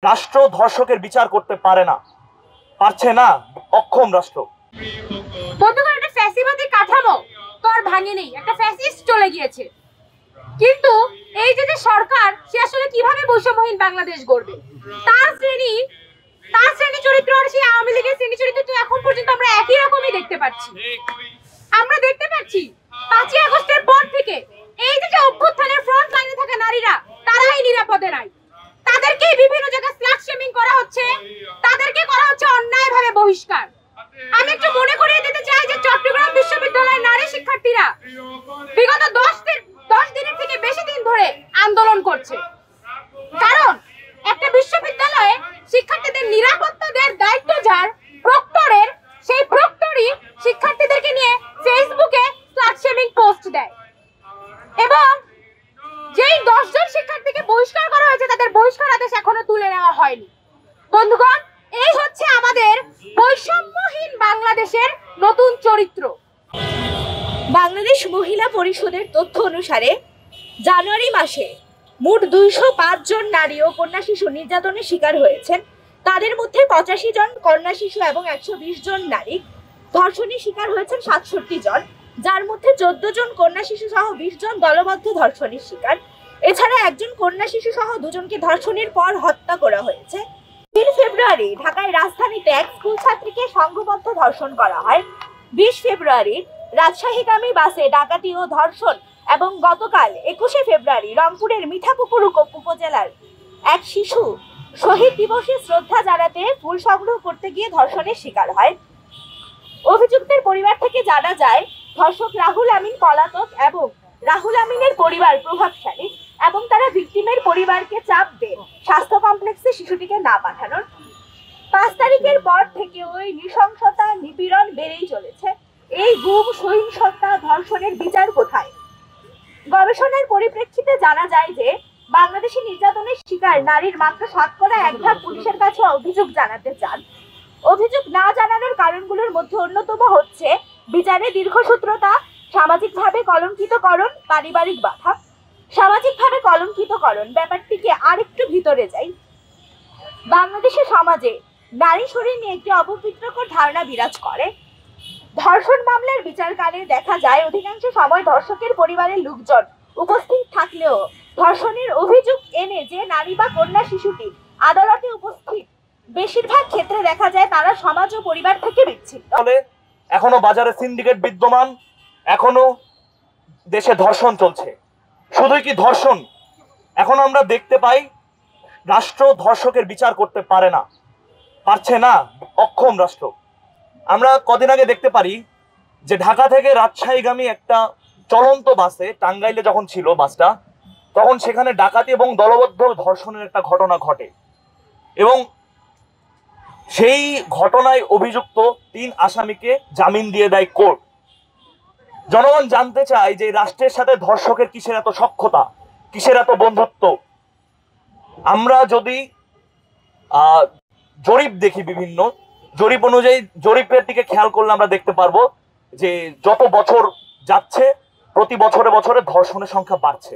রাষ্ট্র ধর্ষকের বিচার করতে পারে না, পারছে না, অক্ষম রাষ্ট্র। বন্ধুগণ, একটা ফ্যাসিবাদী কাঠামো তো আর ভাঙেনি, একটা ফ্যাসিস্ট চলে গিয়েছে। কিন্তু এই যে সরকার, সে আসলে কিভাবে বৈষম্যহীন বাংলাদেশ গড়বে? তার শ্রেণী চরিত্র আর সেই আওয়ামী লীগের শ্রেণী চরিত্র তো এখন পর্যন্ত আমরা একই রকমই দেখতে পাচ্ছি। আমরা দেখতে পাচ্ছি 5ই আগস্টের পর থেকে এই যে অভ্যুত্থানের ফ্রন্ট লাইনে থাকা নারীরা, তারাই নিরাপদে নাই। তাদেরকে বিভিন্ন জায়গায় স্লাট শেমিং করা হচ্ছে, তাদেরকে করা হচ্ছে অন্যায়ভাবে বহিষ্কার। আমি একটু মনে করিয়ে দিতে চাই যে চট্টগ্রাম বিশ্ববিদ্যালয়ের নারী শিক্ষার্থীরা বিগত 10 দিনের থেকে বেশি দিন ধরে আন্দোলন করছে। কারণ একটা বিশ্ববিদ্যালয়ে শিক্ষার্থীদের নিরাপত্তা দেওয়ার দায়িত্ব যার, প্রক্টরের, সেই প্রক্টরই শিক্ষার্থীদেরকে নিয়ে ফেসবুকে স্লাট শেমিং পোস্ট দেয় এবং যেই 10 জন শিক্ষার্থীকে বহিষ্কার করা হয়েছে তাদের বহিষ্কার আদেশ এখনো তুলে নেওয়া হয়নি। বন্ধুগণ, এই হচ্ছে আমাদের বৈষম্যহীন বাংলাদেশের নতুন চরিত্র। বাংলাদেশ মহিলা পরিষদের তথ্য অনুসারে জানুয়ারি মাসে মোট 205 জন নারী ও কন্যা শিশু নির্যাতনের শিকার হয়েছেন। তাদের মধ্যে 85 জন কন্যা শিশু এবং 120 জন নারী। ধর্ষণের শিকার হয়েছেন 67 জন, যার মধ্যে 14 জন কন্যা শিশু সহ 20 জন দলবদ্ধ ধর্ষণের শিকার। এছাড়া একজন কন্যা শিশু সহ 2 জনকে ধর্ষণের পর হত্যা করা হয়েছে। 3 ফেব্রুয়ারি ঢাকায় রাজধানীতে এক স্কুল ছাত্রীকে সংঘবদ্ধ ধর্ষণ করা হয়। 20 ফেব্রুয়ারি রাজশাহীগামী বাসে ডাকাতি ও ধর্ষণ এবং গতকাল 21শে ফেব্রুয়ারি রংপুরের মিঠাপুকুর উপজেলার এক শিশু শহীদ দিবসে শ্রদ্ধা জানাতে ফুল সংগ্রহ করতে গিয়ে ধর্ষণের শিকার হয়। অভিযুক্তের পরিবার থেকে জানা যায়, ধর্ষক রাহুল আমিন পলাতক এবং রাহুল আমিনের পরিবার প্রভাবশালী এবং তারা ভিকটিমের পরিবারকে চাপ দেন স্বাস্থ্য কমপ্লেক্সে শিশুটিকে না পাঠানোর। 5 তারিখের পর থেকে ওই নৃশংসতা, নিপীড়ন বেড়েই চলেছে। এই গুম, সহিংসতা, ধর্ষণের বিচার কোথায়? গবেষণার পরিপ্রেক্ষিতে জানা যায় যে বাংলাদেশি নির্যাতনের শিকার নারীর মাত্র 1% পুলিশের কাছে অভিযোগ জানাতে চান। অভিযোগ না জানানোর কারণগুলোর মধ্যে অন্যতম হচ্ছে বিচারে দীর্ঘসূত্রতা, সামাজিকভাবে কলঙ্কিতকরণ, পারিবারিক বাধা। সামাজিকভাবে কলঙ্কিতকরণ ব্যাপারটিকে আরেকটু ভিতরে যাই। বাংলাদেশের সমাজে নারী শরীর নিয়ে একটি অপবিত্রকর ধারণা বিরাজ করে। ধর্ষণ মামলার বিচারকালে দেখা যায় অধিকাংশ সময় ধর্ষকের পরিবারের লোকজন উপস্থিত থাকলেও ধর্ষণের অভিযোগ এনে যে নারী বা কন্যা শিশুটি আদালতে উপস্থিত, বেশিরভাগ ক্ষেত্রে দেখা যায় তারা সমাজ ও পরিবার থেকে বিচ্ছিন্ন। এখনো বাজারে সিন্ডিকেট বিদ্যমান, এখনো দেশে ধর্ষণ চলছে। শুধুই কি ধর্ষণ, এখন আমরা দেখতে পাই রাষ্ট্র ধর্ষকের বিচার করতে পারে না, পারছে না, অক্ষম রাষ্ট্র। আমরা কদিন আগে দেখতে পারি যে ঢাকা থেকে রাজশাহীগামী একটা চলন্ত বাসে, টাঙ্গাইলে যখন ছিল বাসটা, তখন সেখানে ডাকাতি এবং দলবদ্ধ ধর্ষণের একটা ঘটনা ঘটে এবং সেই ঘটনায় অভিযুক্ত 3 আসামিকে জামিন দিয়ে দেয় কোর্ট। জনগণ জানতে চায় যে রাষ্ট্রের সাথে ধর্ষকের কিসের এত সখ্যতা, কিসের এত বন্ধুত্ব। আমরা যদি জরিপ দেখি, বিভিন্ন জরিপ অনুযায়ী, জরিপের দিকে খেয়াল করলে আমরা দেখতে পারবো যে যত বছর যাচ্ছে প্রতি বছরে বছরে ধর্ষণের সংখ্যা বাড়ছে।